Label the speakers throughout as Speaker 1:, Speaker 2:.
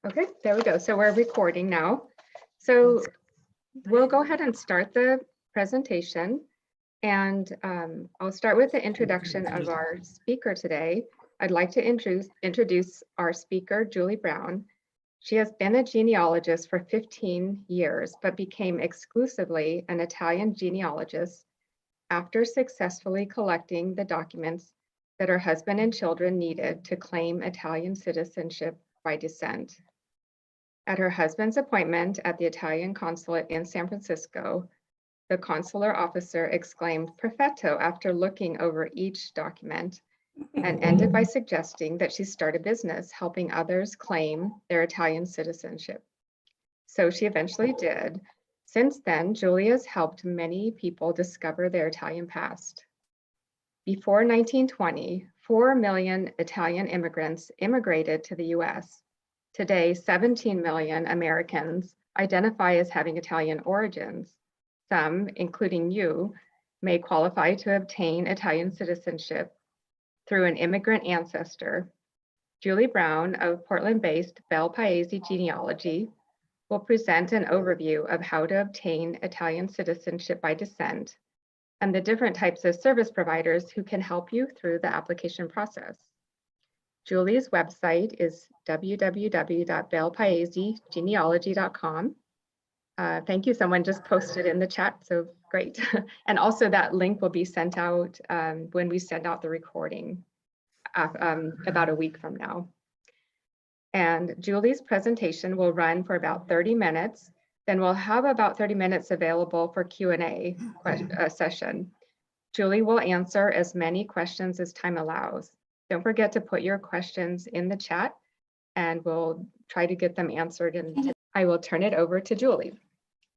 Speaker 1: Okay, there we go. So we're recording now. So we'll go ahead and start the presentation. And I'll start with the introduction of our speaker today. I'd like to introduce our speaker, Julie Brown. She has been a genealogist for 15 years, but became exclusively an Italian genealogist after successfully collecting the documents that her husband and children needed to claim Italian citizenship by descent. At her husband's appointment at the Italian consulate in San Francisco, the consular officer exclaimed "perfetto" after looking over each document and ended by suggesting that she start a business helping others claim their Italian citizenship. So she eventually did. Since then, Julie has helped many people discover their Italian past. Before 1920, 4 million Italian immigrants immigrated to the US. Today, 17 million Americans identify as having Italian origins. Some, including you, may qualify to obtain Italian citizenship through an immigrant ancestor. Julie Brown of Portland-based Bel Paese Genealogy will present an overview of how to obtain Italian citizenship by descent and the different types of service providers who can help you through the application process. Julie's website is www.belpaesegenealogy.com. Thank you, someone just posted in the chat, so great. And also that link will be sent out when we send out the recording about a week from now. And Julie's presentation will run for about 30 minutes. Then we'll have about 30 minutes available for Q&A session. Julie will answer as many questions as time allows. Don't forget to put your questions in the chat and we'll try to get them answered. And I will turn it over to Julie.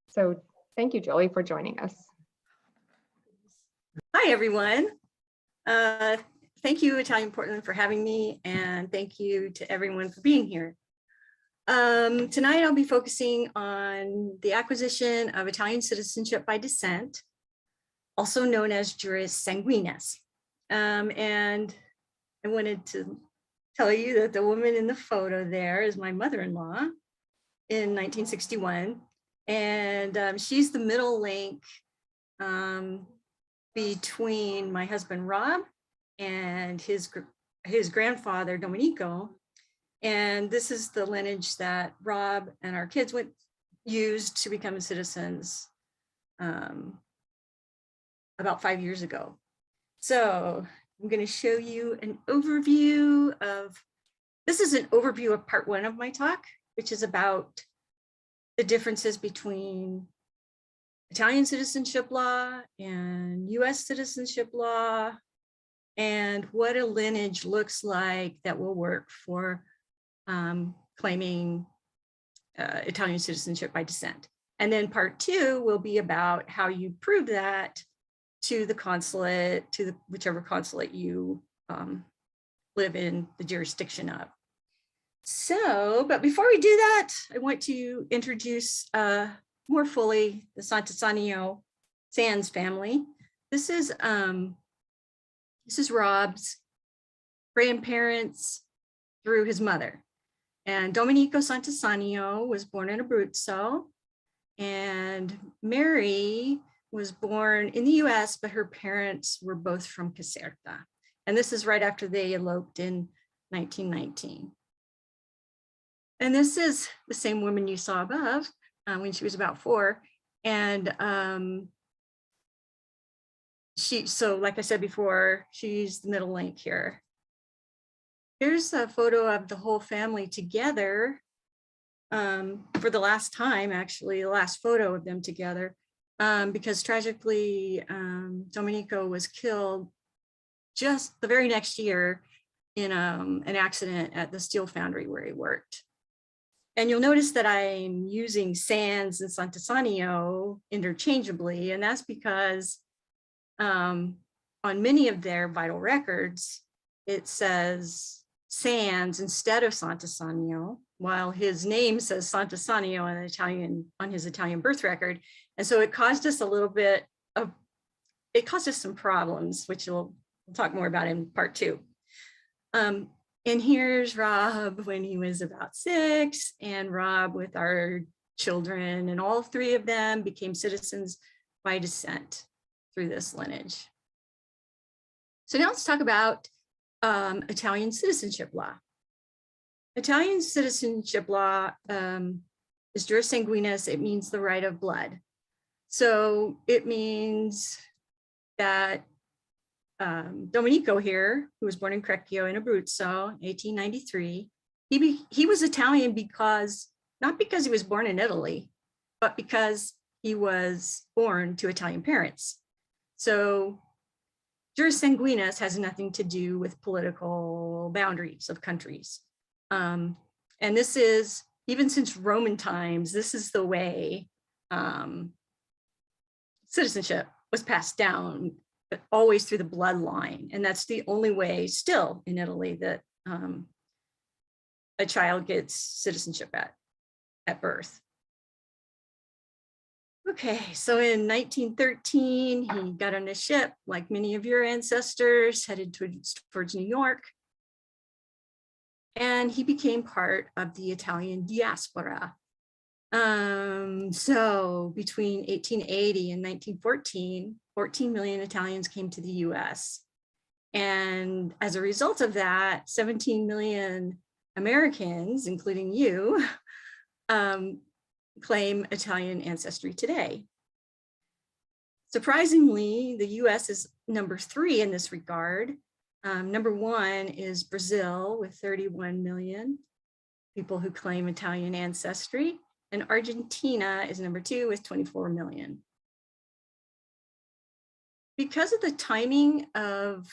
Speaker 1: So thank you, Julie, for joining us.
Speaker 2: Hi, everyone. Thank you, Italian Portland, for having me, and thank you to everyone for being here. Tonight, I'll be focusing on the acquisition of Italian citizenship by descent, also known as juris sanguinis. And I wanted to tell you that the woman in the photo there is my mother-in-law in 1961. And she's the middle link between my husband, Rob, and his grandfather, Domenico. And this is the lineage that Rob and our kids used to become citizens about 5 years ago. So I'm going to show you an overview of, this is an overview of part 1 of my talk, which is about the differences between Italian citizenship law and US citizenship law, and what a lineage looks like that will work for claiming Italian citizenship by descent. And then part 2 will be about how you prove that to the consulate, to whichever consulate you live in the jurisdiction of. So, but before we do that, I want to introduce more fully the Santissanio Sands family. This is Rob's grandparents through his mother. And Domenico Santissanio was born in Abruzzo, and Mary was born in the US, but her parents were both from Caserta. And this is right after they eloped in 1919. And this is the same woman you saw above when she was about 4. And so like I said before, she's the middle link here. Here's a photo of the whole family together for the last time, actually, the last photo of them together, because tragically, Domenico was killed just the very next year in an accident at the steel foundry where he worked. And you'll notice that I'm using Sands and Santissanio interchangeably, and that's because on many of their vital records, it says Sands instead of Santissanio, while his name says Santissanio on his Italian birth record. And so it caused us a little bit of, it caused us some problems, which we'll talk more about in part 2. And here's Rob when he was about 6, and Rob with our children, and all 3 of them became citizens by descent through this lineage. So now let's talk about Italian citizenship law. Italian citizenship law is juris sanguinis. It means the right of blood. So it means that Domenico here, who was born in Crecchio in Abruzzo, 1893, he was Italian because, not because he was born in Italy, but because he was born to Italian parents. So juris sanguinis has nothing to do with political boundaries of countries. And this is, even since Roman times, this is the way citizenship was passed down, but always through the bloodline. And that's the only way still in Italy that a child gets citizenship at birth. Okay, so in 1913, he got on a ship, like many of your ancestors, headed towards New York. And he became part of the Italian diaspora. So between 1880 and 1914, 14 million Italians came to the US. And as a result of that, 17 million Americans, including you, claim Italian ancestry today. Surprisingly, the US is number 3 in this regard. Number 1 is Brazil with 31 million people who claim Italian ancestry, and Argentina is number 2 with 24 million. Because of the timing of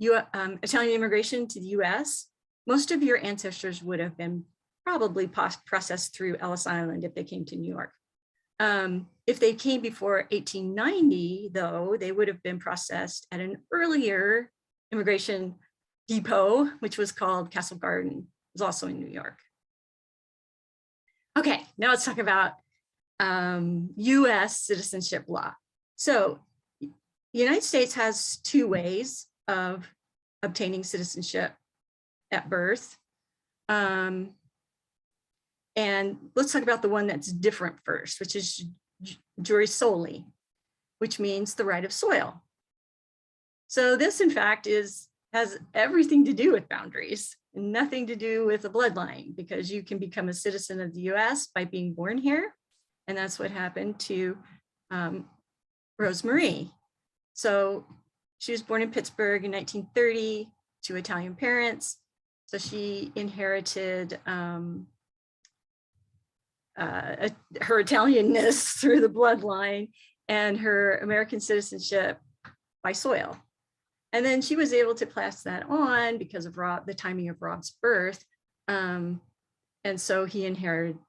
Speaker 2: Italian immigration to the US, most of your ancestors would have been probably processed through Ellis Island if they came to New York. If they came before 1890, though, they would have been processed at an earlier immigration depot, which was called Castle Garden. It was also in New York. Okay, now let's talk about US citizenship law. So the United States has 2 ways of obtaining citizenship at birth. And let's talk about the one that's different first, which is jure soli, which means the right of soil. So this, in fact, has everything to do with boundaries and nothing to do with a bloodline, because you can become a citizen of the US by being born here. And that's what happened to Rosemarie. So she was born in Pittsburgh in 1930 to Italian parents. So she inherited her Italianness through the bloodline and her American citizenship by soil. And then she was able to pass that on because of the timing of Rob's birth. And so he inherited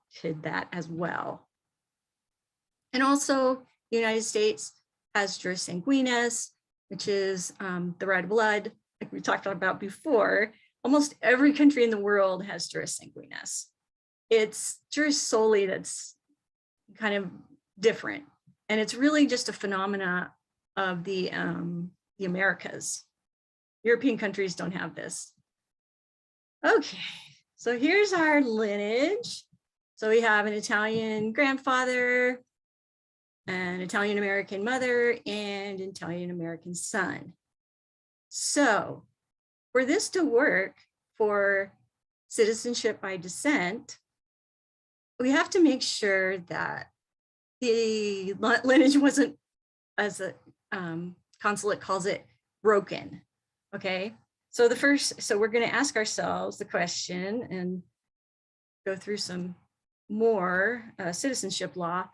Speaker 2: that as well. And also the United States has juris sanguinis, which is the right of blood, like we talked about before. Almost every country in the world has juris sanguinis. It's juris soli that's kind of different. And it's really just a phenomena of the Americas. European countries don't have this. Okay, so here's our lineage. So we have an Italian grandfather, an Italian American mother, and an Italian American son. So for this to work for citizenship by descent, we have to make sure that the lineage wasn't, as the consulate calls it, broken. Okay, so we're going to ask ourselves the question and go through some more citizenship law.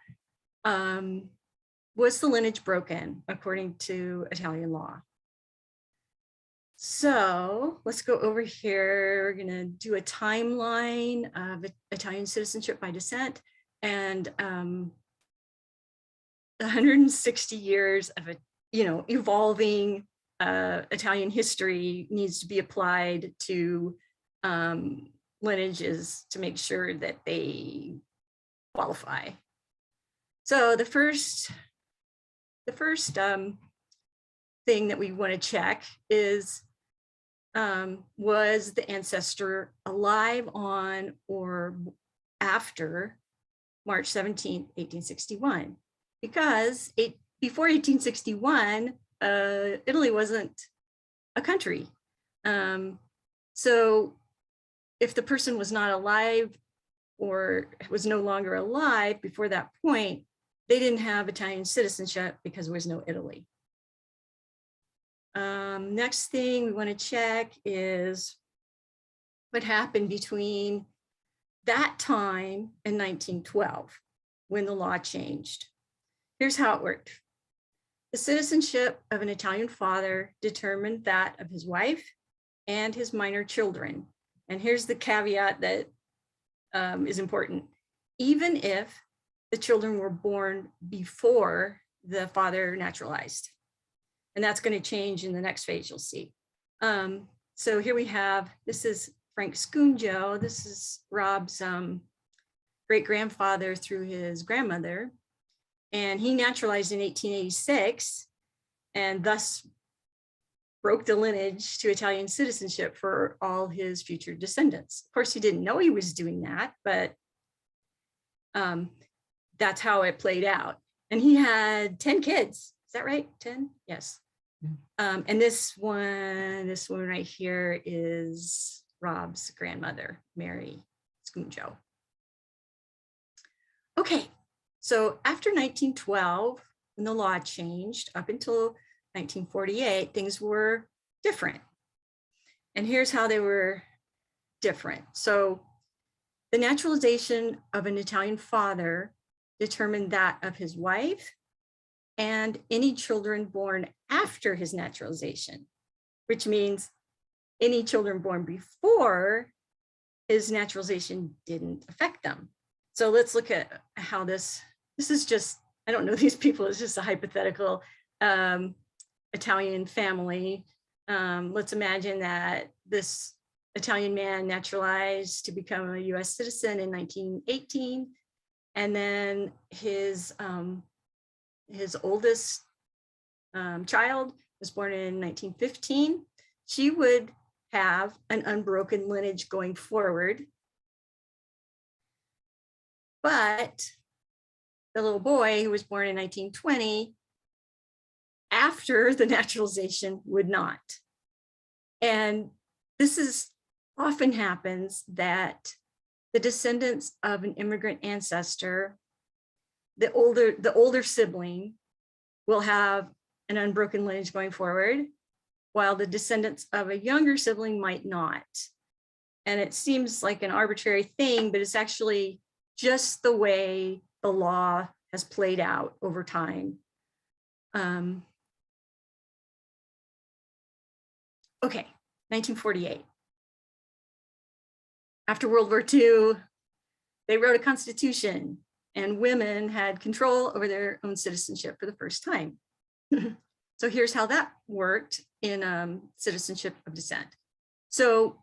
Speaker 2: Was the lineage broken according to Italian law? So let's go over here. We're going to do a timeline of Italian citizenship by descent, and 160 years of evolving Italian history needs to be applied to lineages to make sure that they qualify. So the first thing that we want to check is was the ancestor alive on or after March 17th, 1861? Because before 1861, Italy wasn't a country. So if the person was not alive or was no longer alive before that point, they didn't have Italian citizenship because there was no Italy. Next thing we want to check is what happened between that time and 1912 when the law changed. Here's how it worked. The citizenship of an Italian father determined that of his wife and his minor children. And here's the caveat that is important. Even if the children were born before the father naturalized. And that's going to change in the next phase, you'll see. So here we have, this is Frank Scunjo. This is Rob's great-grandfather through his grandmother. And he naturalized in 1886 and thus broke the lineage to Italian citizenship for all his future descendants. Of course, he didn't know he was doing that, but that's how it played out. And he had 10 kids. Is that right? 10? Yes. And this one right here is Rob's grandmother, Mary Scunjo. Okay, so after 1912, when the law changed up until 1948, things were different. And here's how they were different. So the naturalization of an Italian father determined that of his wife and any children born after his naturalization, which means any children born before his naturalization didn't affect them. So let's look at how this is just, I don't know these people, it's just a hypothetical Italian family. Let's imagine that this Italian man naturalized to become a US citizen in 1918. And then his oldest child was born in 1915. She would have an unbroken lineage going forward. But the little boy who was born in 1920, after the naturalization, would not. And this is often happens that the descendants of an immigrant ancestor, the older sibling, will have an unbroken lineage going forward, while the descendants of a younger sibling might not. And it seems like an arbitrary thing, but it's actually just the way the law has played out over time. Okay, 1948. After World War II, they wrote a constitution and women had control over their own citizenship for the first time. So here's how that worked in citizenship of descent. So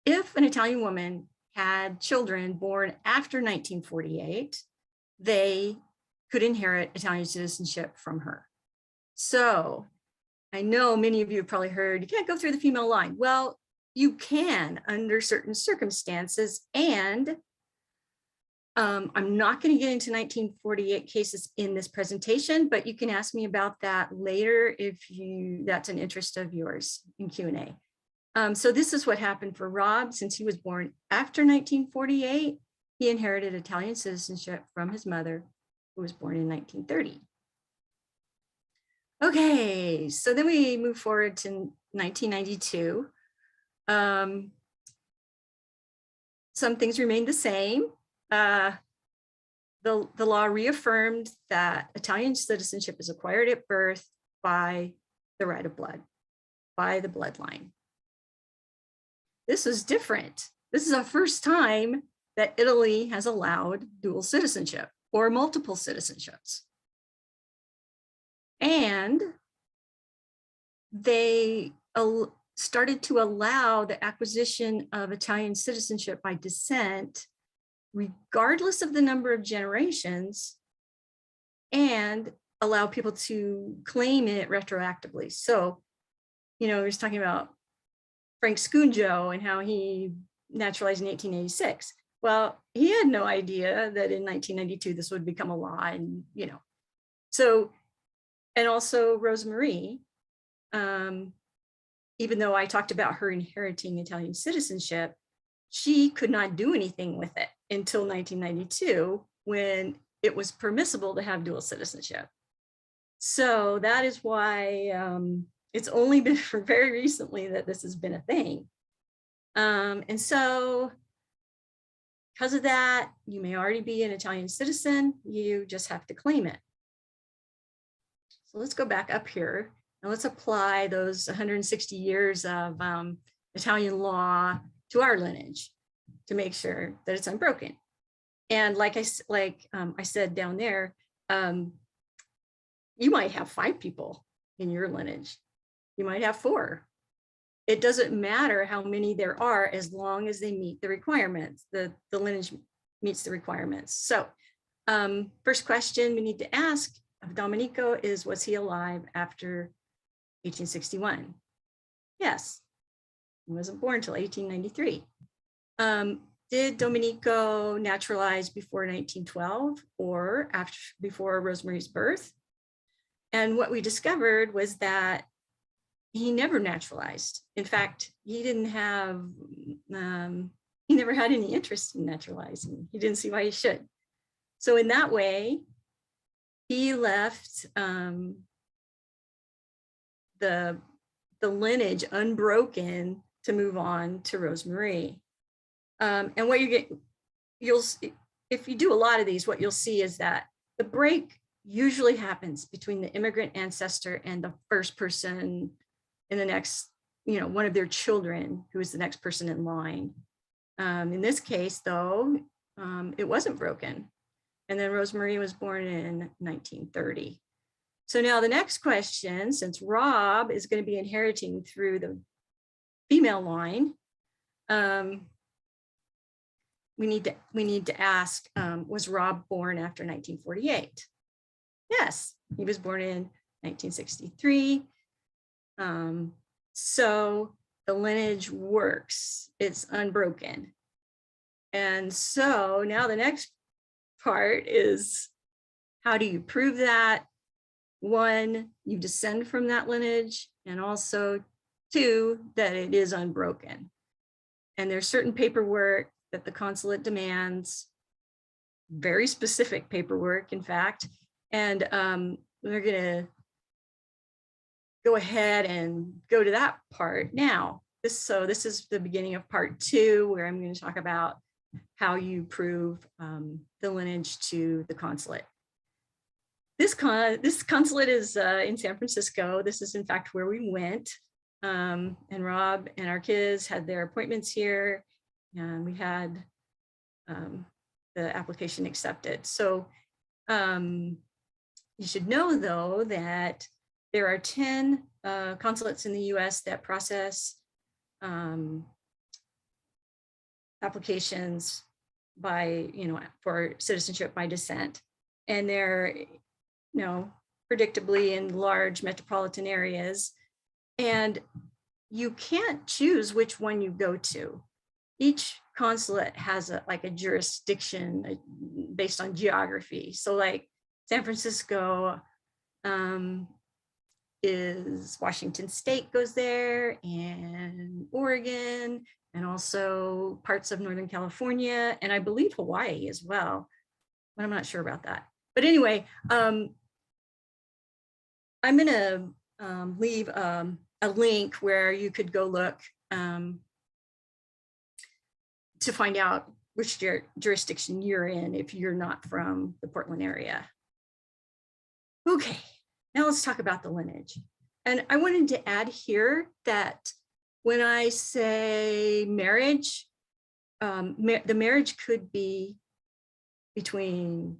Speaker 2: if an Italian woman had children born after 1948, they could inherit Italian citizenship from her. So I know many of you have probably heard, you can't go through the female line. Well, you can under certain circumstances, and I'm not going to get into 1948 cases in this presentation, but you can ask me about that later if that's an interest of yours in Q&A. So this is what happened for Rob. Since he was born after 1948, he inherited Italian citizenship from his mother, who was born in 1930. Okay, so then we move forward to 1992. Some things remained the same. The law reaffirmed that Italian citizenship is acquired at birth by the right of blood, by the bloodline. This is different. This is the first time that Italy has allowed dual citizenship or multiple citizenships. And they started to allow the acquisition of Italian citizenship by descent, regardless of the number of generations, and allow people to claim it retroactively. So, you know, we're talking about Frank Scunjo and how he naturalized in 1886. Well, he had no idea that in 1992 this would become a law, and so, and also Rosemarie, even though I talked about her inheriting Italian citizenship, she could not do anything with it until 1992, when it was permissible to have dual citizenship. So that is why it's only been for very recently that this has been a thing. And so because of that, you may already be an Italian citizen, you just have to claim it. So let's go back up here and let's apply those 160 years of Italian law to our lineage to make sure that it's unbroken. And like I said down there, you might have 5 people in your lineage. You might have 4. It doesn't matter how many there are, as long as they meet the requirements, the lineage meets the requirements. So first question we need to ask of Domenico is, was he alive after 1861? Yes, he wasn't born until 1893. Did Domenico naturalize before 1912 or before Rosemarie's birth? And what we discovered was that he never naturalized. In fact, he didn't have, he never had any interest in naturalizing. He didn't see why he should. So in that way, he left the lineage unbroken to move on to Rosemarie. And what you'll see, if you do a lot of these, what you'll see is that the break usually happens between the immigrant ancestor and the first person in the next, one of their children, who is the next person in line. In this case, though, it wasn't broken. And then Rosemarie was born in 1930. So now the next question, since Rob is going to be inheriting through the female line, we need to ask, was Rob born after 1948? Yes, he was born in 1963. So the lineage works, it's unbroken. And so now the next part is, how do you prove that? 1, you descend from that lineage, and also 2, that it is unbroken. And there's certain paperwork that the consulate demands, very specific paperwork, in fact. And we're gonna go ahead and go to that part now. So this is the beginning of part 2, where I'm going to talk about how you prove the lineage to the consulate. This consulate is in San Francisco. This is in fact where we went. And Rob and our kids had their appointments here, and we had the application accepted. So you should know, though, that there are 10 consulates in the US that process applications by, for citizenship by descent. And they're, predictably in large metropolitan areas. And you can't choose which one you go to. Each consulate has a jurisdiction based on geography. So like San Francisco is Washington State goes there, and Oregon, and also parts of Northern California, and I believe Hawaii as well, but I'm not sure about that. But anyway, I'm gonna leave a link where you could go look to find out which jurisdiction you're in if you're not from the Portland area. Okay, now let's talk about the lineage. And I wanted to add here that when I say marriage, the marriage could be between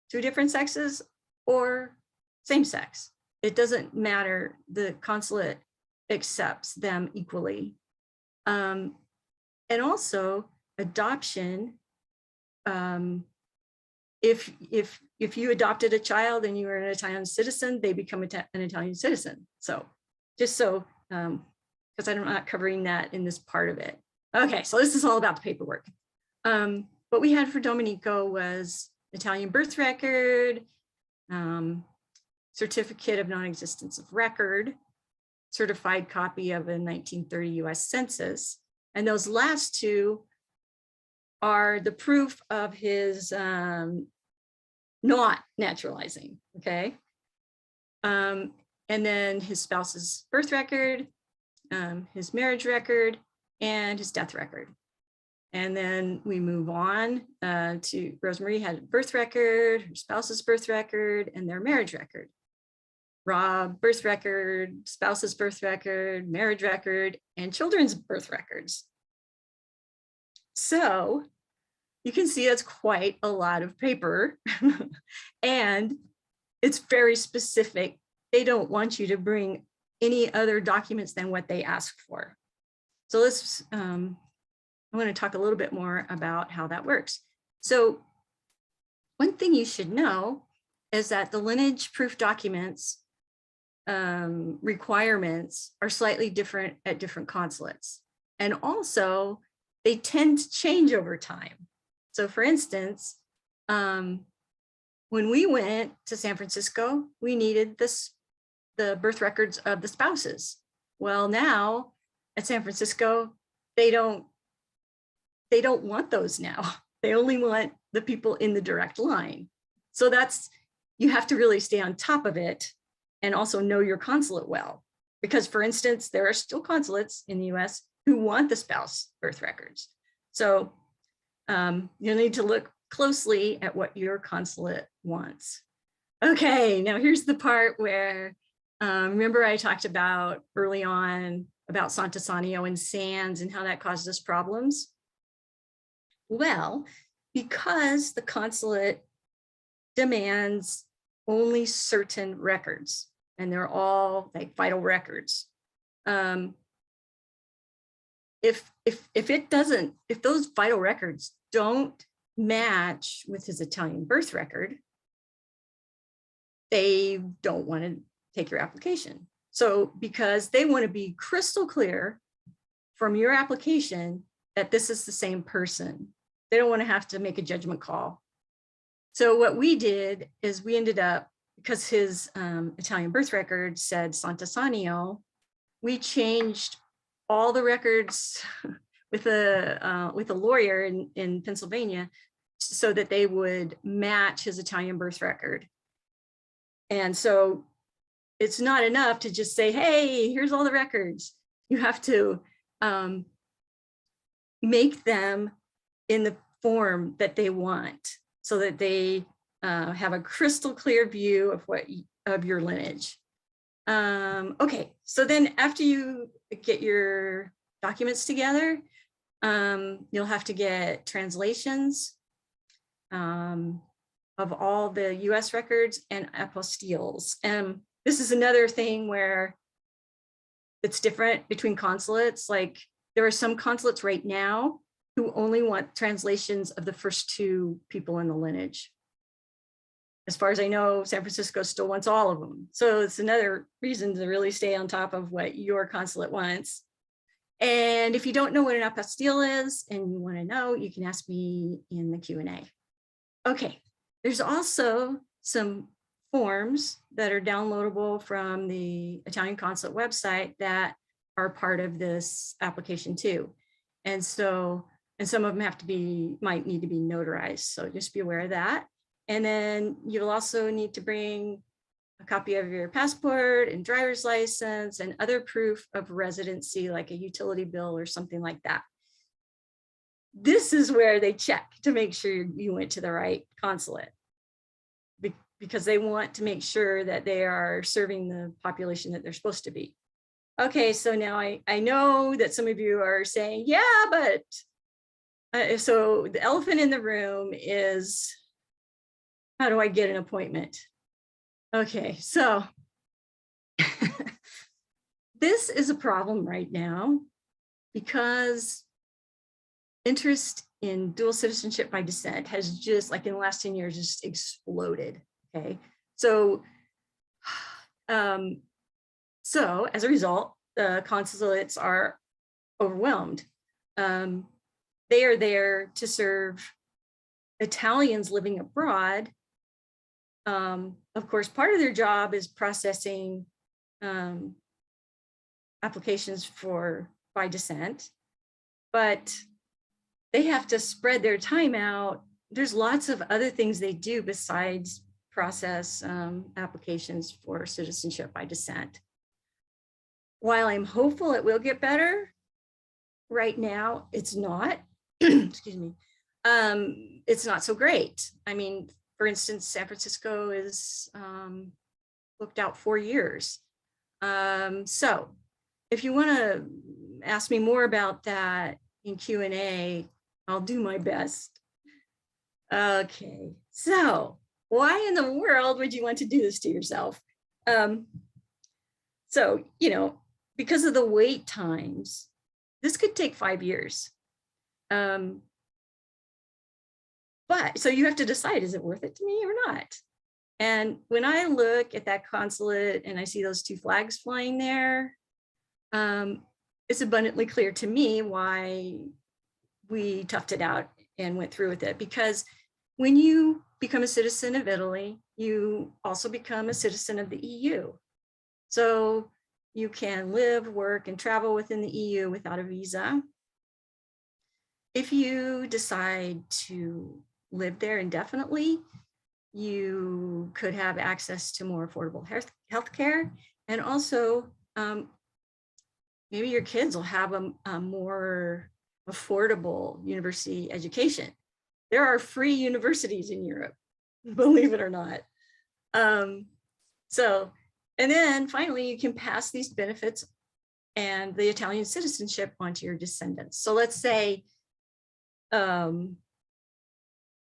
Speaker 2: 2 different sexes or same sex. It doesn't matter, the consulate accepts them equally. And also adoption, if you adopted a child and you were an Italian citizen, they become an Italian citizen. So just so kind because I'm not covering that in this part of it. Okay, so this is all about the paperwork. What we had for Domenico was Italian birth record, certificate of non-existence of record, certified copy of a 1930 US Census. And those last two are the proof of his not naturalizing, okay? And then his spouse's birth record, his marriage record, and his death record. And then we move on to Rosemary had a birth record, her spouse's birth record, and their marriage record. Rob, birth record, spouse's birth record, marriage record, and children's birth records. So you can see it's quite a lot of paper and it's very specific. They don't want you to bring any other documents than what they ask for. So let's, I want to talk a little bit more about how that works. So one thing you should know is that the lineage proof documents requirements are slightly different at different consulates. And also they tend to change over time. So for instance, when we went to San Francisco, we needed the birth records of the spouses. Well, now at San Francisco, they don't want those now. They only want the people in the direct line. So you have to really stay on top of it and also know your consulate well. Because for instance, there are still consulates in the US who want the spouse birth records. So you'll need to look closely at what your consulate wants. Okay, now here's the part where, remember I talked about early on about Sant'Assanio and Sands and how that caused us problems? Well, because the consulate demands only certain records, and they're all like vital records. If those vital records don't match with his Italian birth record, they don't want to take your application. So because they want to be crystal clear from your application that this is the same person. They don't want to have to make a judgment call. So what we did is we ended up, because his Italian birth record said Sant'Assanio, we changed all the records with a lawyer in Pennsylvania so that they would match his Italian birth record. And so it's not enough to just say, hey, here's all the records. You have to make them in the form that they want so that they have a crystal clear view of your lineage. Okay, so then after you get your documents together, you'll have to get translations of all the US records and apostilles. And this is another thing where it's different between consulates. Like there are some consulates right now who only want translations of the first two people in the lineage. As far as I know, San Francisco still wants all of them. So it's another reason to really stay on top of what your consulate wants. And if you don't know what an apostille is and you want to know, you can ask me in the Q&A. Okay, there's also some forms that are downloadable from the Italian consulate website that are part of this application too. And so, and some of them might need to be notarized. So just be aware of that. And then you'll also need to bring a copy of your passport and driver's license and other proof of residency, like a utility bill or something like that. This is where they check to make sure you went to the right consulate, because they want to make sure that they are serving the population that they're supposed to be. Okay, so now I know that some of you are saying, yeah, but so the elephant in the room is, how do I get an appointment? Okay, so this is a problem right now because interest in dual citizenship by descent has just, like in the last 10 years, just exploded. Okay, so as a result, the consulates are overwhelmed. They are there to serve Italians living abroad. Of course, part of their job is processing applications by descent, but they have to spread their time out. There's lots of other things they do besides process applications for citizenship by descent. While I'm hopeful it will get better, right now it's not. Excuse me. It's not so great. I mean, for instance, San Francisco is booked out 4 years. So if you want to ask me more about that in Q&A, I'll do my best. Okay, so why in the world would you want to do this to yourself? So, you know, because of the wait times, this could take 5 years. But so you have to decide, is it worth it to me or not? And when I look at that consulate and I see those 2 flags flying there, it's abundantly clear to me why we toughed it out and went through with it. Because when you become a citizen of Italy, you also become a citizen of the EU. So you can live, work, and travel within the EU without a visa. If you decide to live there indefinitely, you could have access to more affordable health care, and also maybe your kids will have a more affordable university education. There are free universities in Europe, believe it or not. And then finally, you can pass these benefits and the Italian citizenship onto your descendants. So let's say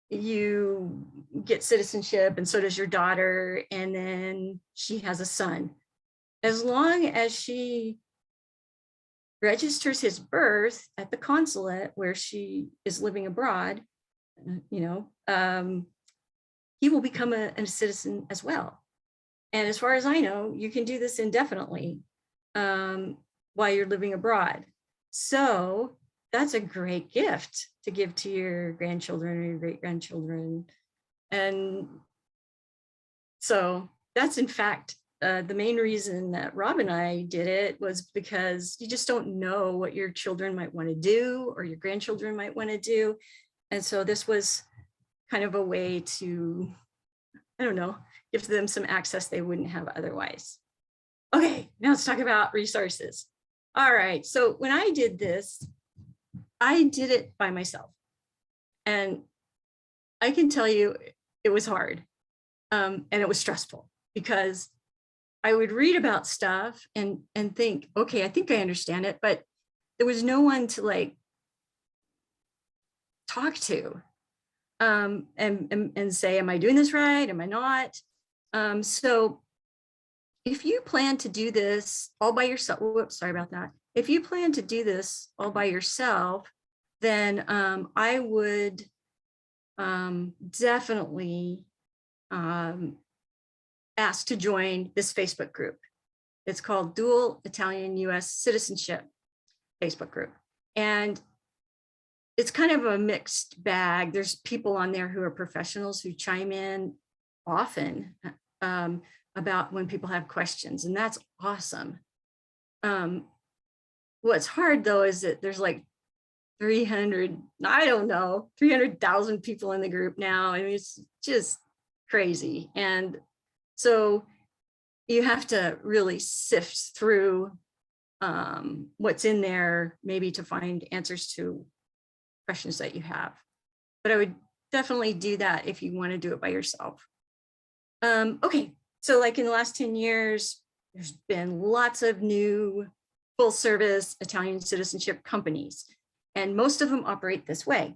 Speaker 2: you get citizenship and so does your daughter, and then she has a son. As long as she registers his birth at the consulate where she is living abroad, you know, he will become a citizen as well. And as far as I know, you can do this indefinitely while you're living abroad. So that's a great gift to give to your grandchildren or your great-grandchildren. And so that's in fact the main reason that Rob and I did it, was because you just don't know what your children might want to do or your grandchildren might want to do. And so this was kind of a way to, I don't know, give them some access they wouldn't have otherwise. Okay, now let's talk about resources. All right, so when I did this, I did it by myself. And I can tell you it was hard and it was stressful, because I would read about stuff and think, okay, I think I understand it, but there was no one to like talk to and say, am I doing this right? Am I not? So if you plan to do this all by yourself, whoops, sorry about that. If you plan to do this all by yourself, then I would definitely ask to join this Facebook group. It's called Dual Italian US Citizenship Facebook group. And it's kind of a mixed bag. There's people on there who are professionals who chime in often about when people have questions, and that's awesome. What's hard though is that there's like 300,000 people in the group now. I mean, it's just crazy. And so you have to really sift through what's in there, maybe to find answers to questions that you have. But I would definitely do that if you want to do it by yourself. Okay, so like in the last 10 years, there's been lots of new full service Italian citizenship companies, and most of them operate this way.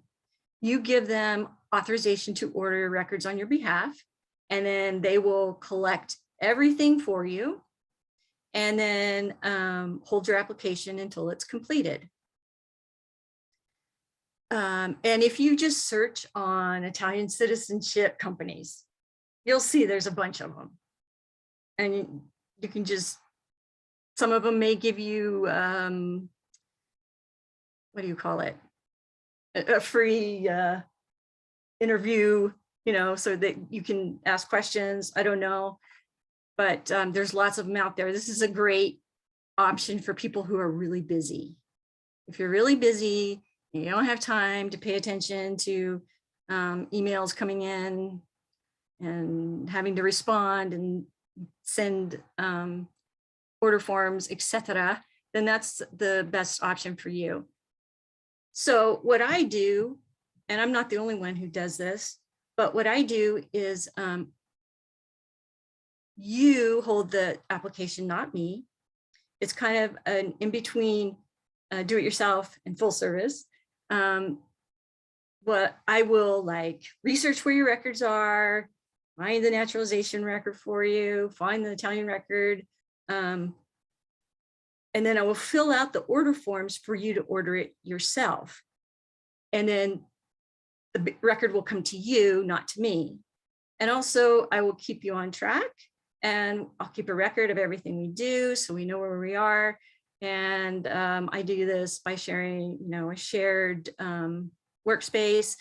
Speaker 2: You give them authorization to order records on your behalf, and then they will collect everything for you, and then hold your application until it's completed. And if you just search on Italian citizenship companies, you'll see there's a bunch of them. And you can just some of them may give you, what do you call it? A free interview, you know, so that you can ask questions. I don't know, but there's lots of them out there. This is a great option for people who are really busy. If you're really busy, you don't have time to pay attention to emails coming in and having to respond and send order forms, etc., then that's the best option for you. So what I do, and I'm not the only one who does this, but what I do is you hold the application, not me. It's kind of an in between do-it-yourself and full service. What I will like research where your records are, find the naturalization record for you, find the Italian record, and then I will fill out the order forms for you to order it yourself. And then the record will come to you, not to me. And also I will keep you on track, and I'll keep a record of everything we do so we know where we are. And I do this by sharing, you know, a shared workspace,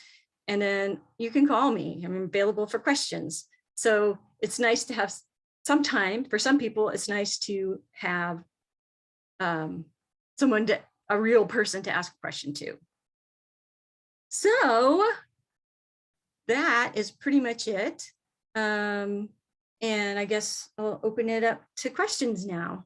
Speaker 2: and then you can call me. I'm available for questions. So it's nice to have some time. For some people, it's nice to have someone, a real person to ask a question to. So that is pretty much it. And I guess I'll open it up to questions now.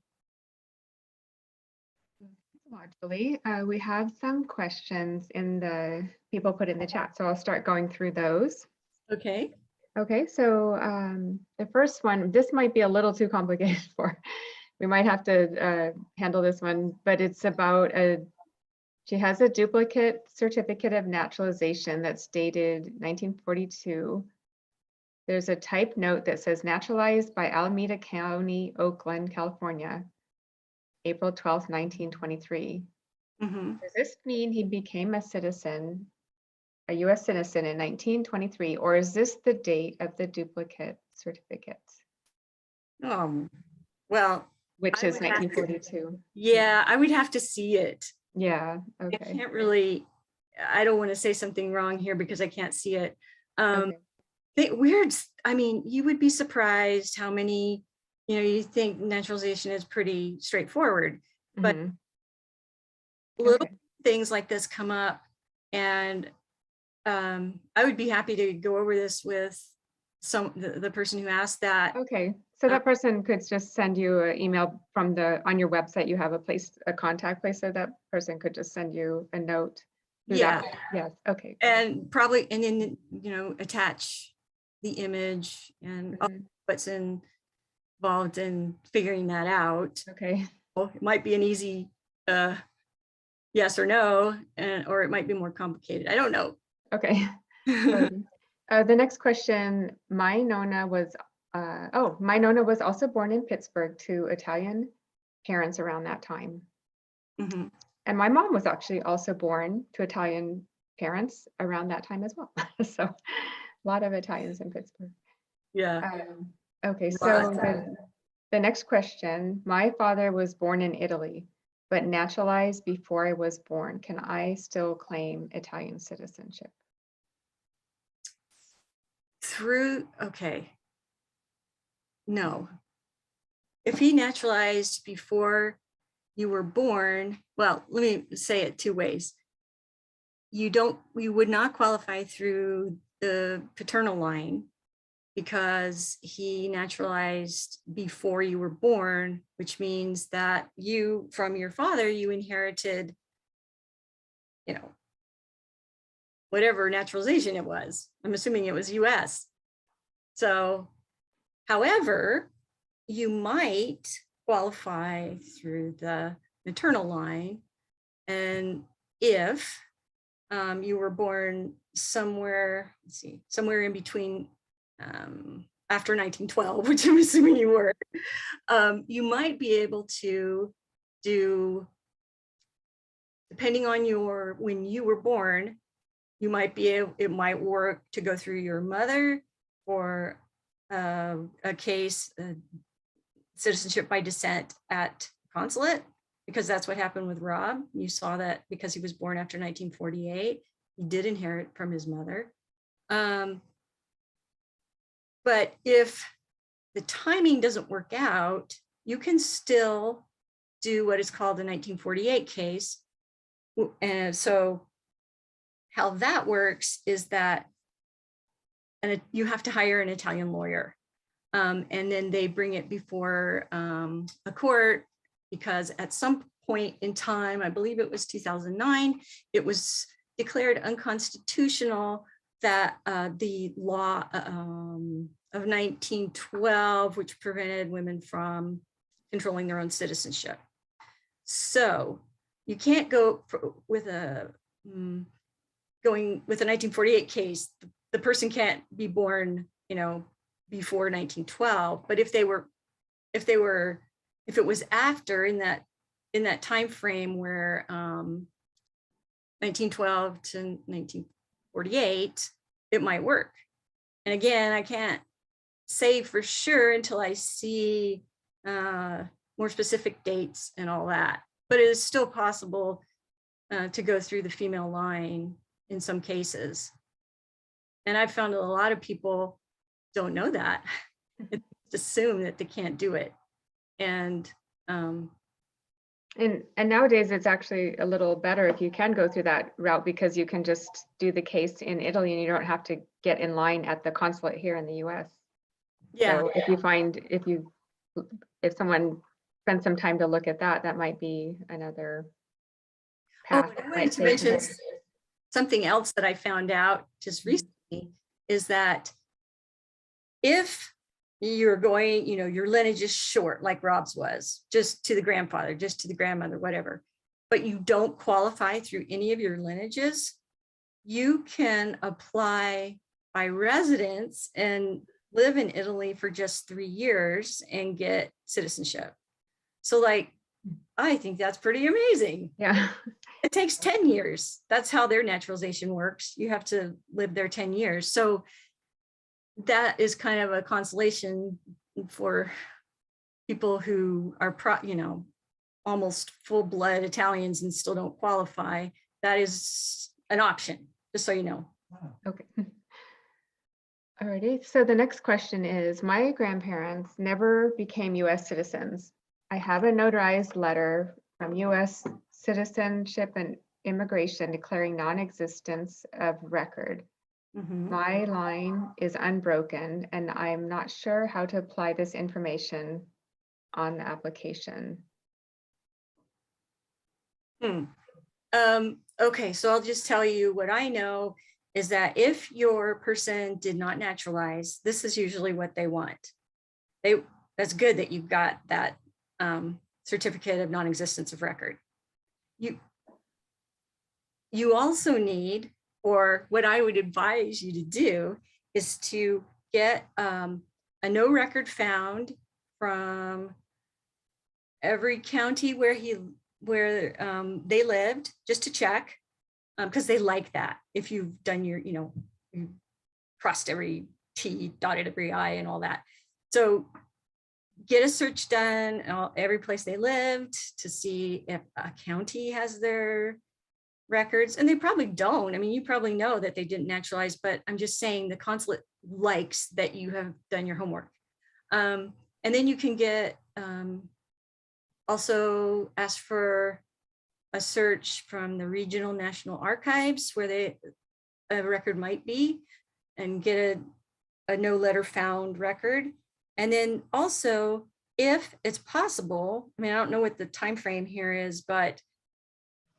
Speaker 1: Actually, we have some questions in the people put in the chat, so I'll start going through those.
Speaker 2: Okay.
Speaker 1: Okay, so the first one, this might be a little too complicated for, we might have to handle this one, but it's about she has a duplicate certificate of naturalization that's dated 1942. There's a type note that says naturalized by Alameda County, Oakland, California, April 12th, 1923.
Speaker 2: Mm-hmm.
Speaker 1: Does this mean he became a citizen, a US citizen in 1923, or is this the date of the duplicate certificate?
Speaker 2: Well,
Speaker 1: which is 1942.
Speaker 2: Yeah, I would have to see it.
Speaker 1: Yeah,
Speaker 2: I
Speaker 1: okay.
Speaker 2: can't really, I don't want to say something wrong here because I can't see it.
Speaker 1: Okay.
Speaker 2: Weird, I mean, you would be surprised how many, you know, you think naturalization is pretty straightforward, but little things like this come up, and I would be happy to go over this with the person who asked that.
Speaker 1: Okay, so that person could just send you an email from on your website. You have a contact place, so that person could just send you a note.
Speaker 2: Yeah.
Speaker 1: Yes. Okay.
Speaker 2: And probably, and then, you know, attach the image and what's involved in figuring that out.
Speaker 1: Okay.
Speaker 2: Well, it might be an easy yes or no, or it might be more complicated. I don't know.
Speaker 1: Okay. The next question, my Nona was also born in Pittsburgh to Italian parents around that time.
Speaker 2: Mm-hmm.
Speaker 1: And my mom was actually also born to Italian parents around that time as well. So a lot of Italians in Pittsburgh.
Speaker 2: Yeah.
Speaker 1: Okay, so the next question, my father was born in Italy, but naturalized before I was born. Can I still claim Italian citizenship?
Speaker 2: Okay. No. If he naturalized before you were born, well, let me say it two ways. You would not qualify through the paternal line because he naturalized before you were born, which means that you, from your father, you inherited, you know, whatever naturalization it was. I'm assuming it was US. So, however, you might qualify through the maternal line. And if you were born somewhere, somewhere in between after 1912, which I'm assuming you were, you might be able to do, depending on when you were born, you might be able, it might work to go through your mother, or a case, citizenship by descent at consulate, because that's what happened with Rob. You saw that because he was born after 1948, he did inherit from his mother. But if the timing doesn't work out, you can still do what is called the 1948 case. And so how that works is that you have to hire an Italian lawyer. And then they bring it before a court, because at some point in time, I believe it was 2009, it was declared unconstitutional that the law of 1912, which prevented women from controlling their own citizenship. So you can't go with a 1948 case. The person can't be born, before 1912. But if it was after, in that time frame where 1912 to 1948, it might work. And again, I can't say for sure until I see more specific dates and all that. But it is still possible to go through the female line in some cases. And I've found that a lot of people don't know that. It's assume that they can't do it. And
Speaker 1: nowadays it's actually a little better if you can go through that route, because you can just do the case in Italy and you don't have to get in line at the consulate here in the US.
Speaker 2: yeah,
Speaker 1: So if someone spends some time to look at that, that might be another path.
Speaker 2: I wanted to mention something else that I found out just recently, is that if you're going, your lineage is short, like Rob's was, just to the grandfather, just to the grandmother, whatever, but you don't qualify through any of your lineages, you can apply by residence and live in Italy for just 3 years and get citizenship. So I think that's pretty amazing.
Speaker 1: Yeah.
Speaker 2: It takes 10 years. That's how their naturalization works. You have to live there 10 years. So that is kind of a consolation for people who are, almost full-blood Italians and still don't qualify. That is an option, just so you know.
Speaker 1: Okay. Alrighty. So the next question is, my grandparents never became US citizens. I have a notarized letter from US Citizenship and Immigration declaring non-existence of record. My line is unbroken and I'm not sure how to apply this information on the application.
Speaker 2: Okay, so I'll just tell you what I know is that if your person did not naturalize, this is usually what they want. That's good that you've got that certificate of non-existence of record. You also need, or what I would advise you to do, is to get a no record found from every county where they lived, just to check, because they like that. If you've done your, you crossed every T, dotted every I, and all that. So get a search done every place they lived to see if a county has their records, and they probably don't. I mean, you probably know that they didn't naturalize, but I'm just saying the consulate likes that you have done your homework. And then you can get also ask for a search from the regional national archives where a record might be, and get a no letter found record. And then also, if it's possible, I mean, I don't know what the time frame here is, but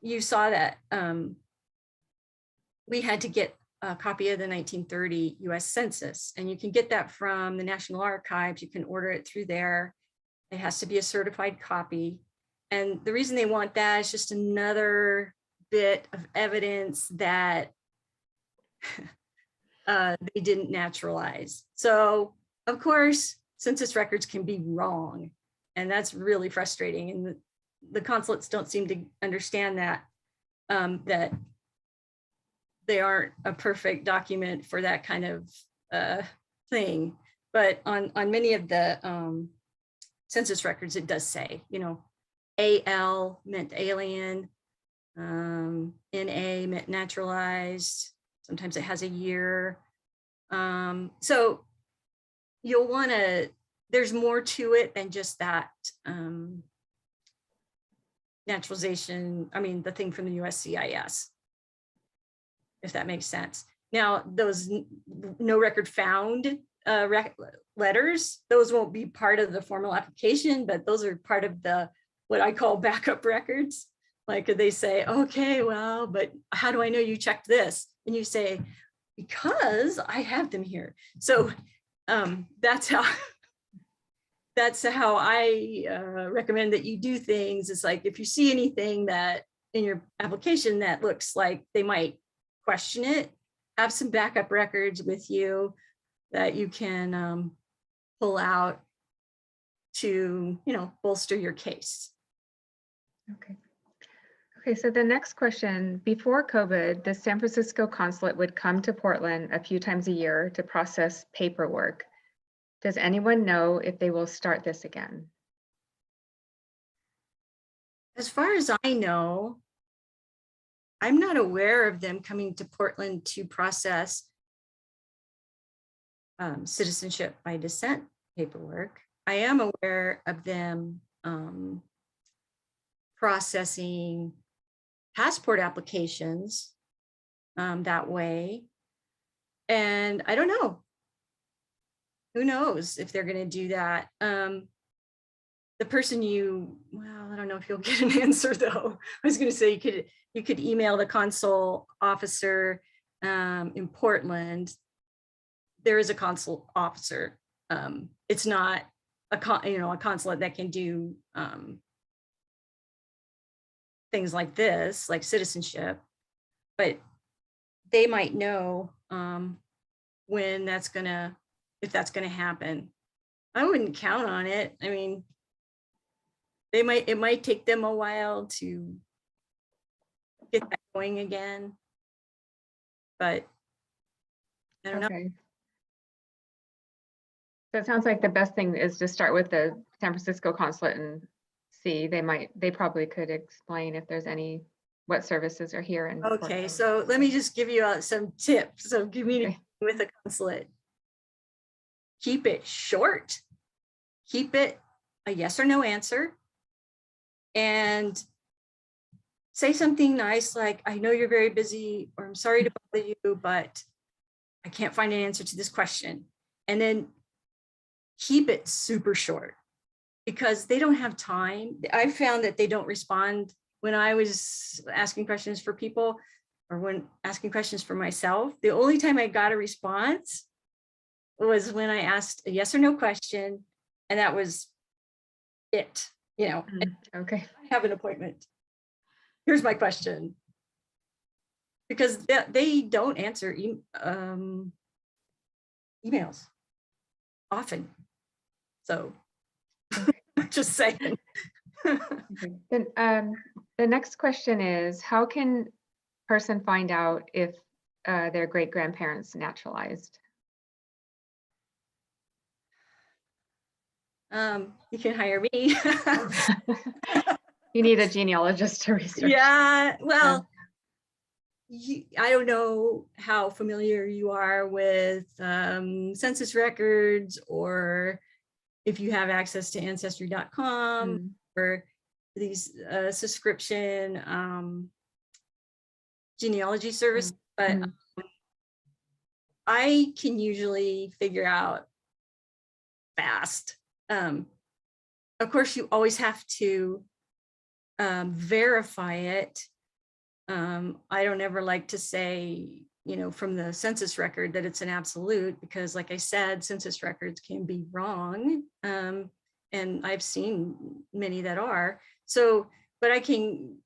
Speaker 2: you saw that we had to get a copy of the 1930 US Census, and you can get that from the National Archives. You can order it through there. It has to be a certified copy. And the reason they want that is just another bit of evidence that they didn't naturalize. So, of course, census records can be wrong, and that's really frustrating. And the consulates don't seem to understand that, that they aren't a perfect document for that kind of thing. But on many of the census records, it does say, AL meant alien, NA meant naturalized. Sometimes it has a year. So you'll want to, there's more to it than just that naturalization. I mean, the thing from the USCIS, if that makes sense. Now, those no record found letters, those won't be part of the formal application, but those are part of the, what I call backup records. Like they say, okay, well, but how do I know you checked this? And you say, because I have them here. So that's how I recommend that you do things. It's like, if you see anything that in your application that looks like they might question it, have some backup records with you that you can pull out to, bolster your case.
Speaker 1: Okay. Okay, so the next question, before COVID, the San Francisco consulate would come to Portland a few times a year to process paperwork. Does anyone know if they will start this again?
Speaker 2: As far as I know, I'm not aware of them coming to Portland to process citizenship by descent paperwork. I am aware of them processing passport applications that way. And I don't know. Who knows if they're going to do that? The person well, I don't know if you'll get an answer though. I was going to say you could email the consul officer in Portland. There is a consul officer. It's not a consulate that can do things like this, like citizenship, but they might know when if that's gonna happen. I wouldn't count on it. I mean, it might take them a while to get that going again, but I don't know.
Speaker 1: So it sounds like the best thing is to start with the San Francisco consulate and see. They probably could explain if there's what services are here.
Speaker 2: Okay, so let me just give you some tips. So communicating with a consulate. Keep it short. Keep it a yes or no answer. And say something nice like, I know you're very busy, or I'm sorry to bother you, but I can't find an answer to this question. And then keep it super short, because they don't have time. I found that they don't respond when I was asking questions for people, or when asking questions for myself. The only time I got a response was when I asked a yes or no question, and that was it.
Speaker 1: Okay.
Speaker 2: I have an appointment. Here's my question. Because they don't answer emails often. So just saying.
Speaker 1: Okay. Then the next question is, how can a person find out if their great-grandparents naturalized?
Speaker 2: You can hire me.
Speaker 1: You need a genealogist to research.
Speaker 2: Yeah, well, I don't know how familiar you are with census records, or if you have access to ancestry.com or these subscription genealogy service, but I can usually figure out fast. Of course, you always have to verify it. I don't ever like to say, from the census record that it's an absolute, because like I said, census records can be wrong. And I've seen many that are. So, but I can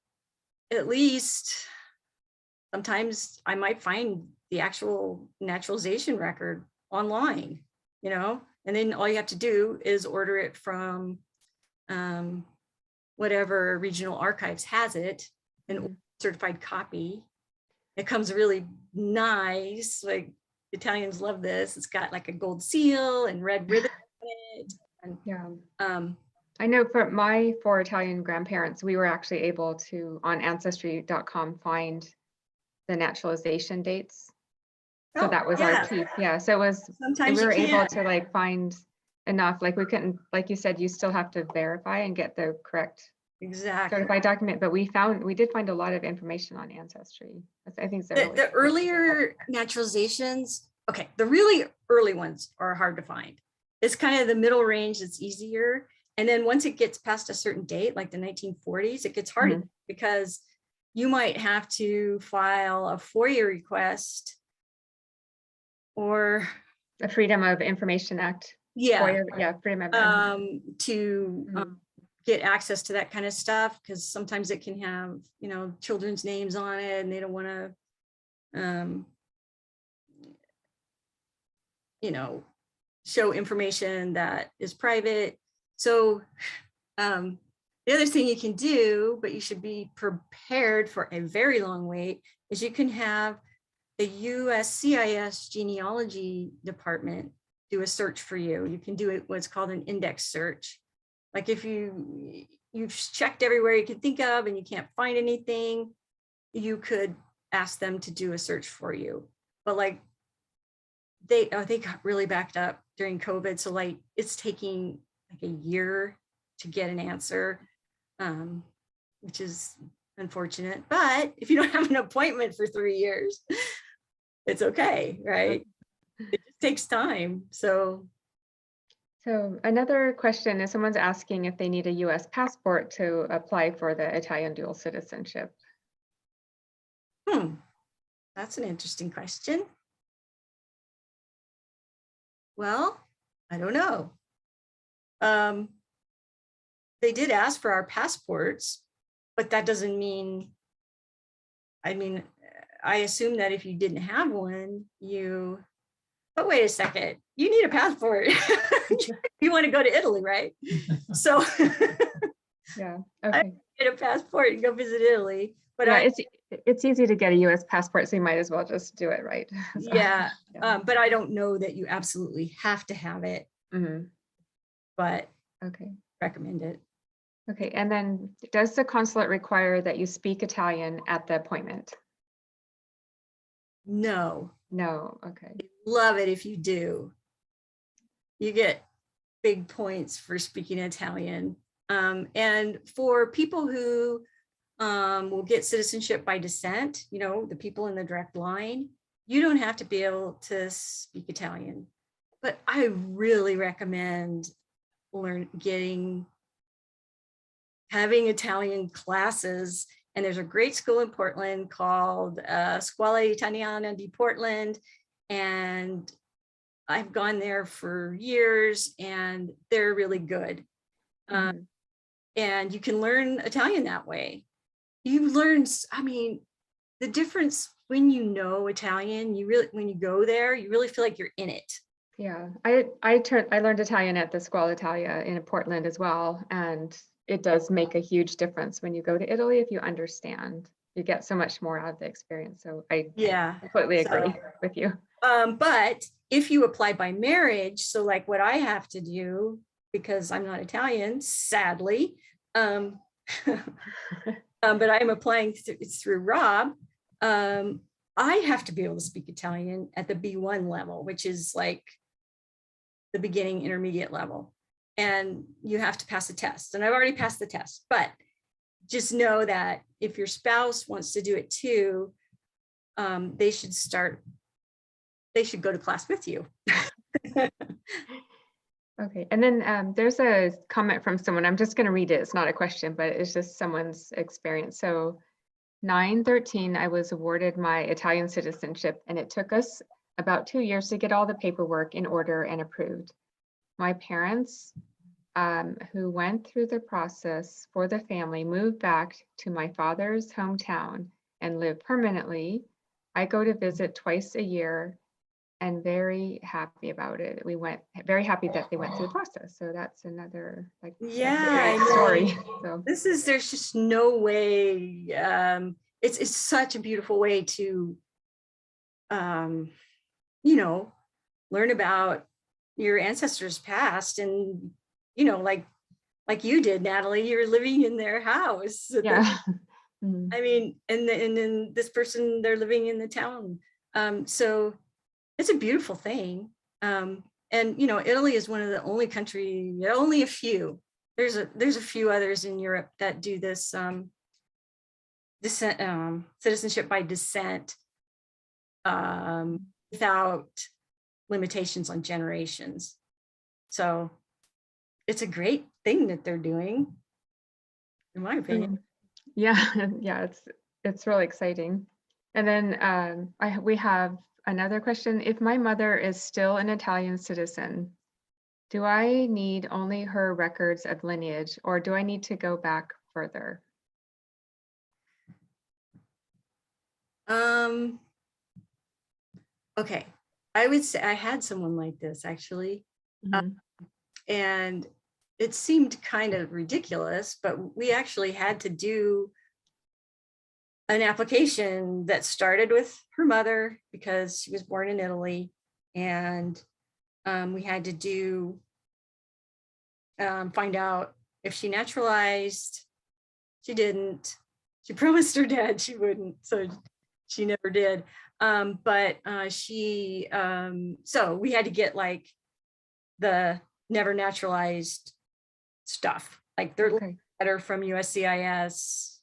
Speaker 2: at least, sometimes I might find the actual naturalization record online, and then all you have to do is order it from whatever regional archives has it, an certified copy. It comes really nice, like Italians love this. It's got like a gold seal and red ribbon on it. And,
Speaker 1: I know for my 4 Italian grandparents, we were actually able to, on ancestry.com, find the naturalization dates. So
Speaker 2: Oh,
Speaker 1: that was
Speaker 2: yeah.
Speaker 1: our key. Yeah, so it was,
Speaker 2: Sometimes
Speaker 1: we
Speaker 2: you
Speaker 1: were able
Speaker 2: can't.
Speaker 1: to like find enough, like we couldn't, like you said, you still have to verify and get the correct
Speaker 2: Exactly.
Speaker 1: certified document, but we did find a lot of information on Ancestry. I think it's a really
Speaker 2: The
Speaker 1: good place to get help.
Speaker 2: earlier naturalizations, okay, the really early ones are hard to find. It's kind of the middle range that's easier. And then once it gets past a certain date, like the 1940s, it gets harder because you might have to file a FOIA request or
Speaker 1: The Freedom of Information Act. FOIA, yeah, Freedom of
Speaker 2: to get access to that kind of stuff, because sometimes it can have, you know, children's names on it and they don't want to you know, show information that is private. So the other thing you can do, but you should be prepared for a very long wait, is you can have the USCIS genealogy department do a search for you. You can do it what's called an index search. Like if you've checked everywhere you can think of and you can't find anything, you could ask them to do a search for you. But like they got really backed up during COVID. So like it's taking like a year to get an answer, which is unfortunate. But if you don't have an appointment for 3 years, it's okay, right? It just takes time. So
Speaker 1: another question is someone's asking if they need a US passport to apply for the Italian dual citizenship.
Speaker 2: That's an interesting question. Well, I don't know. They did ask for our passports, but that doesn't mean, I mean, I assume that if you didn't have one, but wait a second, you need a passport. You want to go to Italy, right? So
Speaker 1: yeah, okay.
Speaker 2: Get a passport and go visit Italy. But
Speaker 1: yeah, it's easy to get a US passport, so you might as well just do it, right? So,
Speaker 2: yeah. But I don't know that you absolutely have to have it. But
Speaker 1: okay,
Speaker 2: recommend it.
Speaker 1: Okay, and then does the consulate require that you speak Italian at the appointment?
Speaker 2: No.
Speaker 1: No, okay.
Speaker 2: Love it if you do. You get big points for speaking Italian. And for people who will get citizenship by descent, you know, the people in the direct line, you don't have to be able to speak Italian. But I really recommend having Italian classes. And there's a great school in Portland called Scuola Italiana di Portland. And I've gone there for years and they're really good. And you can learn Italian that way. You learn, I mean, the difference when you know Italian, when you go there, you really feel like you're in it.
Speaker 1: Yeah, I learned Italian at the Scuola Italia in Portland as well. And it does make a huge difference when you go to Italy. If you understand, you get so much more out of the experience. So I completely agree with you.
Speaker 2: But if you apply by marriage, so like what I have to do, because I'm not Italian, sadly, but I'm applying through Rob, I have to be able to speak Italian at the B1 level, which is like the beginning intermediate level. And you have to pass a test. And I've already passed the test, but just know that if your spouse wants to do it too, they should go to class with you.
Speaker 1: Okay, and then there's a comment from someone. I'm just going to read it. It's not a question, but it's just someone's experience. So 9/13, I was awarded my Italian citizenship, and it took us about 2 years to get all the paperwork in order and approved. My parents, who went through the process for the family, moved back to my father's hometown and live permanently. I go to visit twice a year and very happy about it. Very happy that they went through the process. So that's another story. So
Speaker 2: there's just no way. It's such a beautiful way to, you know, learn about your ancestors past. And, you know, like like you did, Natalie, you're living in their house.
Speaker 1: Yeah. Mm.
Speaker 2: I mean, and then this person, they're living in the town. So it's a beautiful thing. And, you know, Italy is one of the only country, only a few, there's a few others in Europe that do this descent, citizenship by descent, without limitations on generations. So it's a great thing that they're doing, in my opinion.
Speaker 1: Yeah, yeah, it's really exciting. And then we have another question. If my mother is still an Italian citizen, do I need only her records of lineage, or do I need to go back further?
Speaker 2: Okay, I would say I had someone like this actually, and it seemed kind of ridiculous, but we actually had to do an application that started with her mother because she was born in Italy, and we had to do find out if she naturalized. She didn't. She promised her dad she wouldn't, so she never did. But so we had to get like the never naturalized stuff, like their letter from USCIS,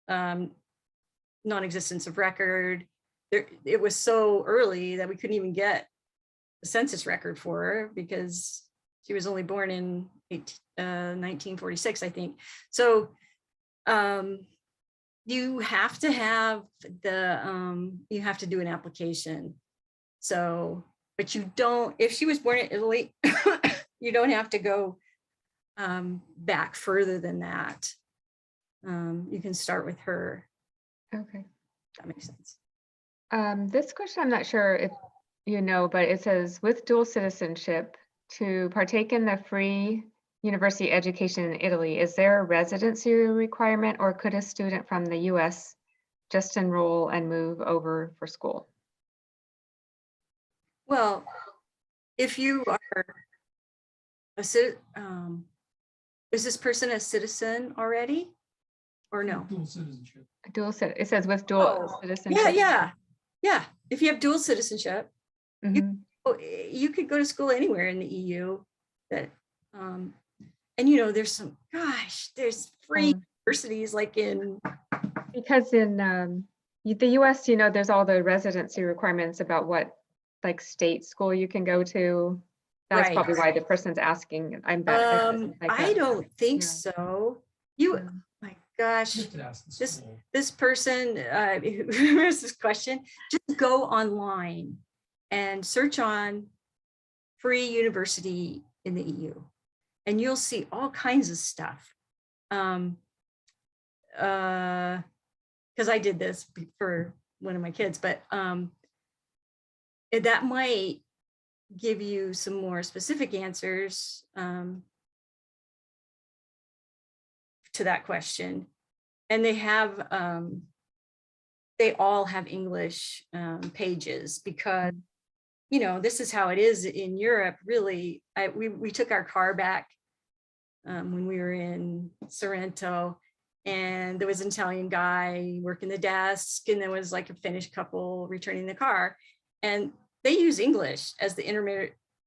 Speaker 2: non-existence of record. It was so early that we couldn't even get the census record for her because she was only born in 1946, I think. So you have to have you have to do an application. So, but you don't, if she was born in Italy, you don't have to go back further than that. You can start with her.
Speaker 1: Okay.
Speaker 2: That makes sense.
Speaker 1: This question, I'm not sure if you know, but it says, with dual citizenship, to partake in the free university education in Italy, is there a residency requirement, or could a student from the US just enroll and move over for school?
Speaker 2: Well, if you are a citizen, is this person a citizen already or no?
Speaker 3: Dual citizenship.
Speaker 1: It says with dual citizenship.
Speaker 2: Yeah. If you have dual citizenship, you could go to school anywhere in the EU. That, and you know, there's free universities like in.
Speaker 1: Because in the US, you know, there's all the residency requirements about what like state school you can go to. That's probably why the person's asking. I
Speaker 2: don't think so. My gosh, this person who asked this question, just go online and search on free university in the EU, and you'll see all kinds of stuff. Because I did this for one of my kids, but that might give you some more specific answers to that question. And they all have English pages because, you know, this is how it is in Europe, really. We took our car back when we were in Sorrento, and there was an Italian guy working the desk, and there was like a Finnish couple returning the car, and they use English as the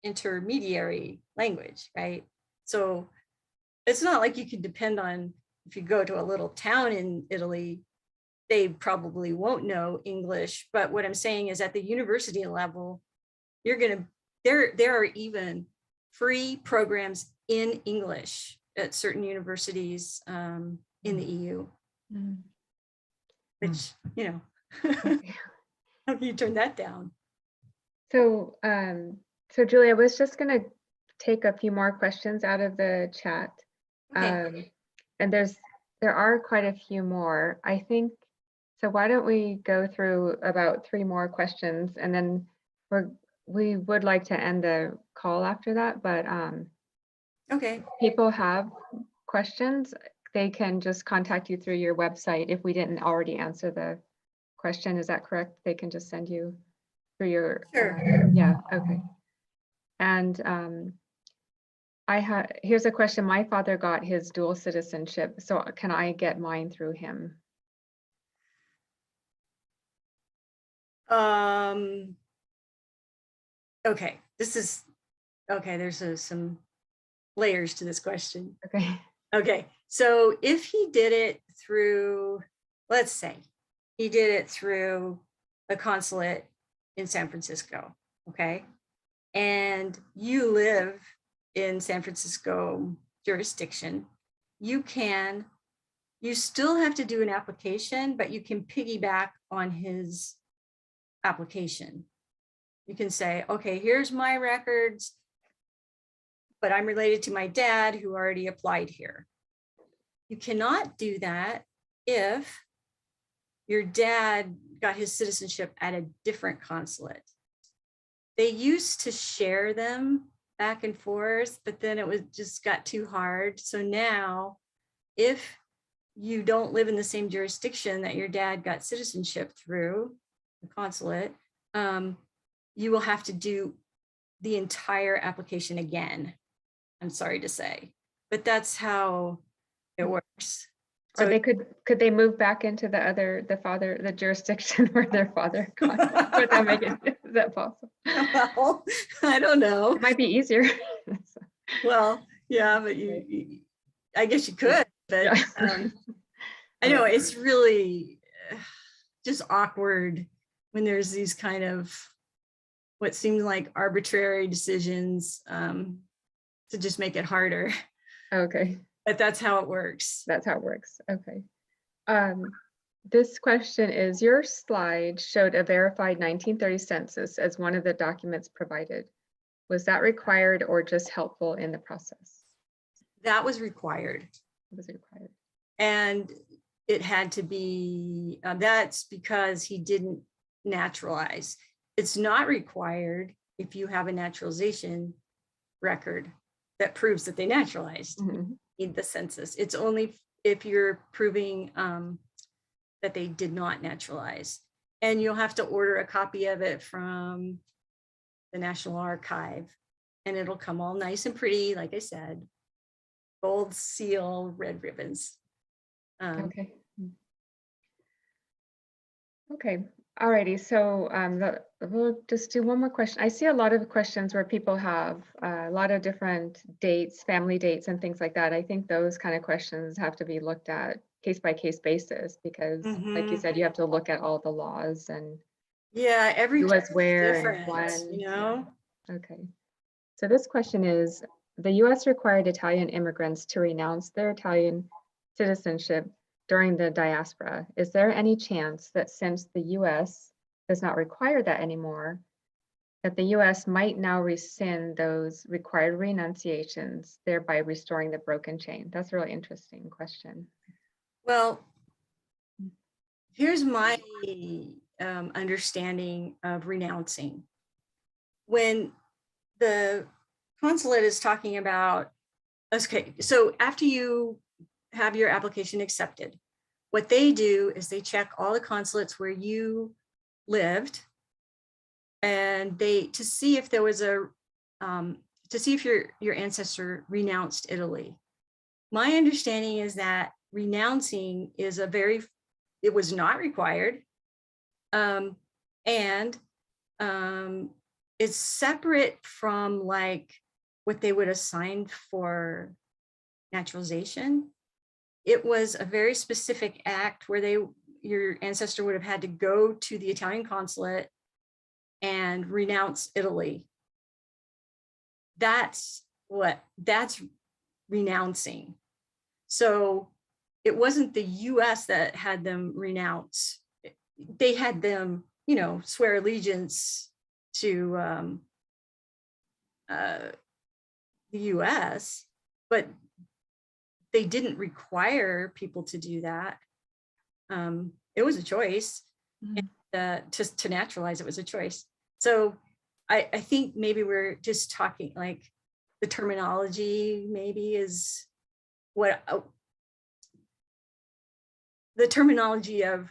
Speaker 2: intermediary language, right? So it's not like you can depend on, if you go to a little town in Italy, they probably won't know English. But what I'm saying is at the university level, there are even free programs in English at certain universities in the EU, which, you know, how can you turn that down?
Speaker 1: So, so Julia, I was just going to take a few more questions out of the chat. Okay. And there are quite a few more, I think. So why don't we go through about 3 more questions, and then we would like to end the call after that, but okay. If people have questions, they can just contact you through your website. If we didn't already answer the question, is that correct? They can just send you through your,
Speaker 2: sure.
Speaker 1: Yeah, okay. And here's a question. My father got his dual citizenship, so can I get mine through him?
Speaker 2: Okay, there's some layers to this question. Okay, so if he did it through, let's say he did it through a consulate in San Francisco, okay, and you live in San Francisco jurisdiction, you still have to do an application, but you can piggyback on his application. You can say, okay, here's my records, but I'm related to my dad who already applied here. You cannot do that if your dad got his citizenship at a different consulate. They used to share them back and forth, but then it just got too hard. So now, if you don't live in the same jurisdiction that your dad got citizenship through, the consulate, you will have to do the entire application again. I'm sorry to say, but that's how it works.
Speaker 1: So could they move back into the jurisdiction where their father got? Would that make it, is that possible?
Speaker 2: Well, I don't know.
Speaker 1: It might be easier.
Speaker 2: Well, yeah, but I guess you could, but
Speaker 1: Yeah.
Speaker 2: I know it's really just awkward when there's these kind of what seems like arbitrary decisions to just make it harder.
Speaker 1: Okay.
Speaker 2: But that's how it works.
Speaker 1: That's how it works. Okay. This question is, your slide showed a verified 1930 census as one of the documents provided. Was that required or just helpful in the process?
Speaker 2: That was required.
Speaker 1: It was required.
Speaker 2: And it had to be, that's because he didn't naturalize. It's not required if you have a naturalization record that proves that they naturalized.
Speaker 1: Mm-hmm.
Speaker 2: In the census. It's only if you're proving that they did not naturalize. And you'll have to order a copy of it from the National Archive, and it'll come all nice and pretty, like I said, gold seal, red ribbons.
Speaker 1: Okay. Okay. Alrighty. So we'll just do one more question. I see a lot of questions where people have a lot of different dates, family dates and things like that. I think those kind of questions have to be looked at case by case basis because like you said, you have to look at all the laws and
Speaker 2: yeah, every
Speaker 1: who was where
Speaker 2: different,
Speaker 1: and when.
Speaker 2: you know?
Speaker 1: Yeah. Okay. So this question is, the US required Italian immigrants to renounce their Italian citizenship during the diaspora. Is there any chance that since the US does not require that anymore, that the US might now rescind those required renunciations, thereby restoring the broken chain? That's a really interesting question.
Speaker 2: Well, here's my understanding of renouncing. When the consulate is talking about, okay, so after you have your application accepted, what they do is they check all the consulates where you lived, and to see if there was to see if your ancestor renounced Italy. My understanding is that renouncing is it was not required, and it's separate from like what they would assign for naturalization. It was a very specific act where your ancestor would have had to go to the Italian consulate and renounce Italy. That's renouncing. So it wasn't the US that had them renounce. They had them, swear allegiance to the US, but they didn't require people to do that. It was a choice.
Speaker 1: Mm-hmm.
Speaker 2: And, to naturalize, it was a choice. So I think maybe we're just talking like the terminology maybe is what the terminology of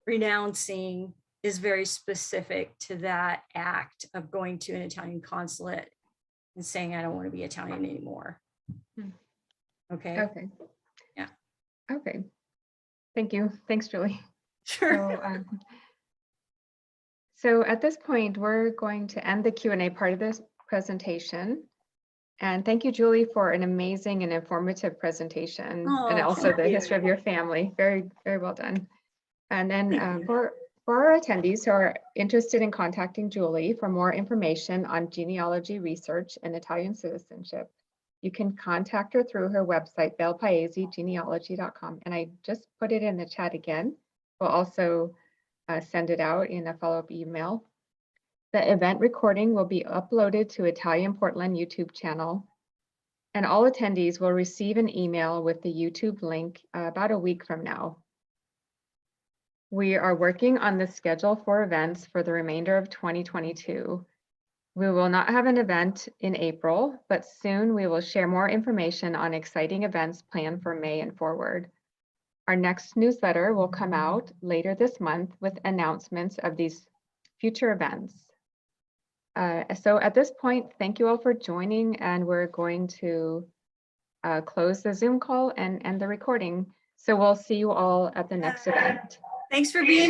Speaker 2: renouncing is very specific to that act of going to an Italian consulate and saying, I don't want to be Italian anymore.
Speaker 1: Hmm.
Speaker 2: Okay.
Speaker 1: Okay.
Speaker 2: Yeah.
Speaker 1: Okay. Thank you. Thanks, Julie.
Speaker 2: Sure.
Speaker 1: So at this point, we're going to end the Q&A part of this presentation. And thank you, Julie, for an amazing and informative presentation, and
Speaker 2: Oh,
Speaker 1: also
Speaker 2: thank
Speaker 1: the
Speaker 2: you.
Speaker 1: history of your family. Very, very well done. And then
Speaker 2: Thank you.
Speaker 1: for our attendees who are interested in contacting Julie for more information on genealogy research and Italian citizenship, you can contact her through her website, belpaesegenealogy.com. And I just put it in the chat again. We'll also send it out in a follow-up email. The event recording will be uploaded to Italian Portland YouTube channel, and all attendees will receive an email with the YouTube link about a week from now. We are working on the schedule for events for the remainder of 2022. We will not have an event in April, but soon we will share more information on exciting events planned for May and forward. Our next newsletter will come out later this month with announcements of these future events. So at this point, thank you all for joining, and we're going to close the Zoom call and end the recording. So we'll see you all at the next event.
Speaker 2: Thanks for being